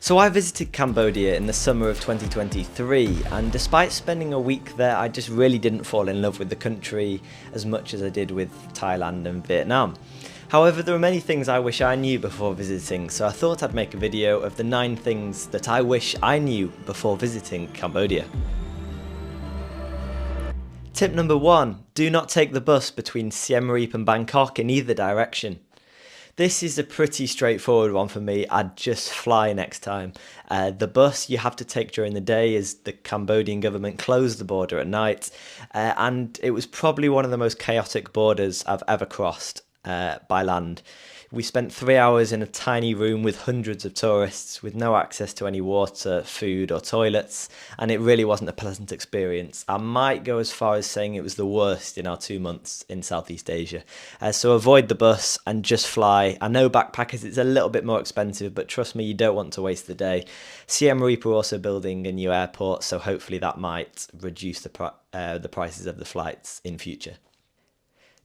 So I visited Cambodia in the summer of 2023, and despite spending a week there, I just really didn't fall in love with the country as much as I did with Thailand and Vietnam. However, there are many things I wish I knew before visiting, so I thought I'd make a video of the 9 things that I wish I knew before visiting Cambodia. Tip number 1, do not take the bus between Siem Reap and Bangkok in either direction. This is a pretty straightforward one for me. I'd just fly next time. The bus you have to take during the day as the Cambodian government closed the border at night, and it was probably one of the most chaotic borders I've ever crossed by land. We spent 3 hours in a tiny room with hundreds of tourists with no access to any water, food or toilets, and it really wasn't a pleasant experience. I might go as far as saying it was the worst in our 2 months in Southeast Asia. So avoid the bus and just fly. I know backpackers it's a little bit more expensive, but trust me, you don't want to waste the day. Siem Reap are also building a new airport, so hopefully that might reduce the prices of the flights in future.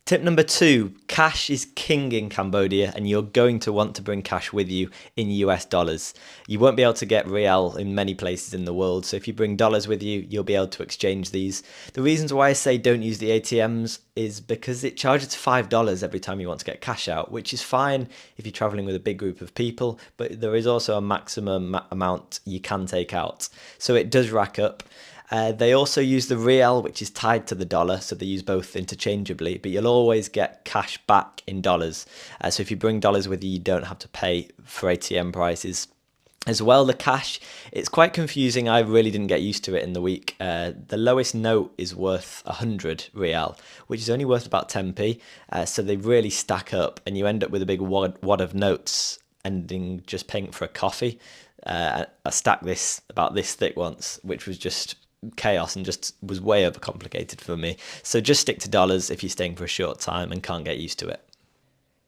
Tip number 2, cash is king in Cambodia and you're going to want to bring cash with you in US dollars. You won't be able to get riel in many places in the world, so if you bring dollars with you, you'll be able to exchange these. The reasons why I say don't use the ATMs is because it charges $5 every time you want to get cash out, which is fine if you're traveling with a big group of people, but there is also a maximum amount you can take out. So it does rack up. They also use the riel, which is tied to the dollar, so they use both interchangeably, but you'll always get cash back in dollars. So if you bring dollars with you, you don't have to pay for ATM prices. As well, the cash, it's quite confusing. I really didn't get used to it in the week. The lowest note is worth 100 riel, which is only worth about 10p. So they really stack up and you end up with a big wad of notes ending just paying for a coffee. I stacked this about this thick once, which was just chaos and just was way overcomplicated for me. So just stick to dollars if you're staying for a short time and can't get used to it.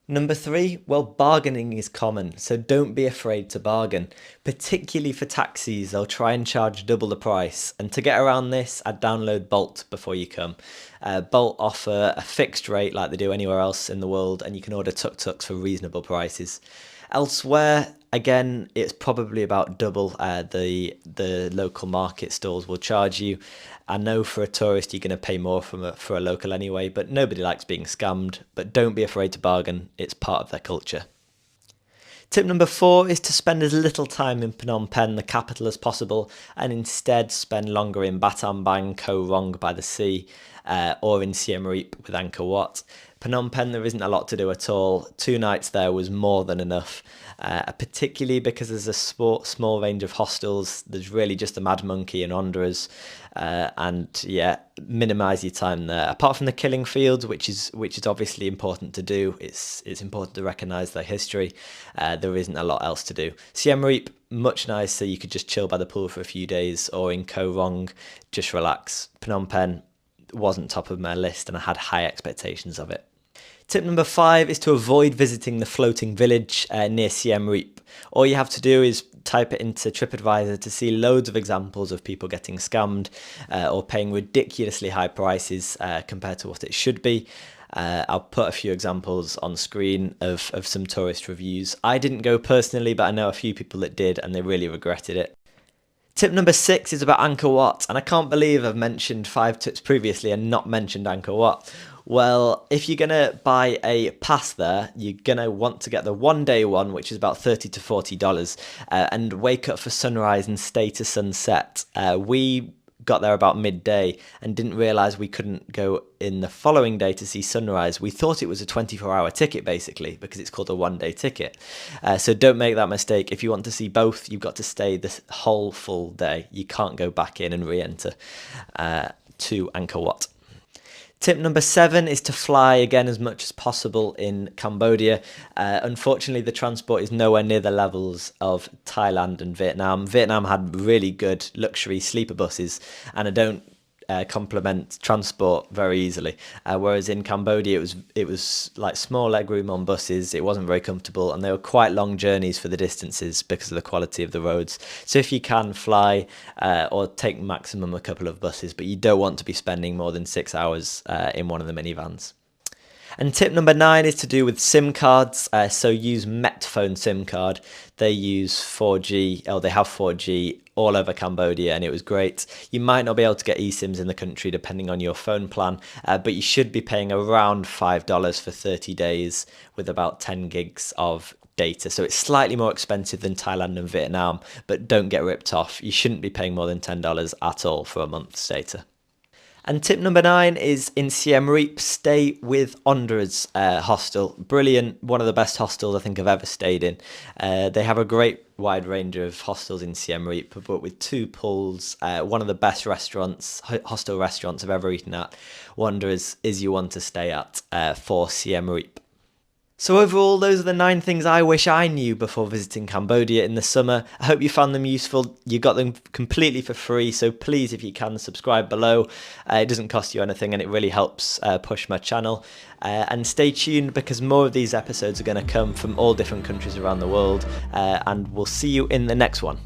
Number 3, well, bargaining is common, so don't be afraid to bargain. Particularly for taxis, they'll try and charge double the price, and to get around this, I'd download Bolt before you come. Bolt offer a fixed rate like they do anywhere else in the world, and you can order tuk-tuks for reasonable prices. Elsewhere, again, it's probably about double the local market stalls will charge you. I know for a tourist you're going to pay more for a local anyway, but nobody likes being scammed. But don't be afraid to bargain, it's part of their culture. Tip number 4 is to spend as little time in Phnom Penh, the capital, as possible, and instead spend longer in Battambang, Koh Rong by the sea, or in Siem Reap with Angkor Wat. Phnom Penh, there isn't a lot to do at all. 2 nights there was more than enough, particularly because there's a small range of hostels. There's really just a Mad Monkey and Wanderers, and yeah, minimise your time there. Apart from the killing fields, which is obviously important to do, it's important to recognise their history. There isn't a lot else to do. Siem Reap, much nicer. You could just chill by the pool for a few days, or in Koh Rong, just relax. Phnom Penh wasn't top of my list and I had high expectations of it. Tip number 5 is to avoid visiting the floating village near Siem Reap. All you have to do is type it into TripAdvisor to see loads of examples of people getting scammed or paying ridiculously high prices compared to what it should be. I'll put a few examples on screen of some tourist reviews. I didn't go personally, but I know a few people that did and they really regretted it. Tip number 6 is about Angkor Wat, and I can't believe I've mentioned 5 tips previously and not mentioned Angkor Wat. Well, if you're going to buy a pass there, you're going to want to get the one-day one, which is about $30 to $40, and wake up for sunrise and stay to sunset. We got there about midday and didn't realise we couldn't go in the following day to see sunrise. We thought it was a 24-hour ticket basically because it's called a one-day ticket. So don't make that mistake. If you want to see both, you've got to stay the whole full day. You can't go back in and re-enter to Angkor Wat. Tip number 7 is to fly again as much as possible in Cambodia. Unfortunately, the transport is nowhere near the levels of Thailand and Vietnam. Vietnam had really good luxury sleeper buses, and I don't complement transport very easily. Whereas in Cambodia, it was like small legroom on buses. It wasn't very comfortable, and they were quite long journeys for the distances because of the quality of the roads. So if you can fly or take maximum a couple of buses, but you don't want to be spending more than 6 hours in one of the minivans. And tip number 9 is to do with SIM cards. So use Metphone SIM card. They use 4G, or they have 4G all over Cambodia, and it was great. You might not be able to get eSIMs in the country depending on your phone plan, but you should be paying around $5 for 30 days with about 10 gigs of data. So it's slightly more expensive than Thailand and Vietnam, but don't get ripped off. You shouldn't be paying more than $10 at all for a month's data. And tip number 9 is in Siem Reap, stay with Ondra's hostel. Brilliant, one of the best hostels I think I've ever stayed in. They have a great wide range of hostels in Siem Reap, but with 2 pools, one of the best restaurants, hostel restaurants I've ever eaten at. Wanderers is your one to stay at for Siem Reap. So overall, those are the 9 things I wish I knew before visiting Cambodia in the summer. I hope you found them useful. You got them completely for free, so please, if you can, subscribe below. It doesn't cost you anything and it really helps push my channel. And stay tuned because more of these episodes are going to come from all different countries around the world, and we'll see you in the next one.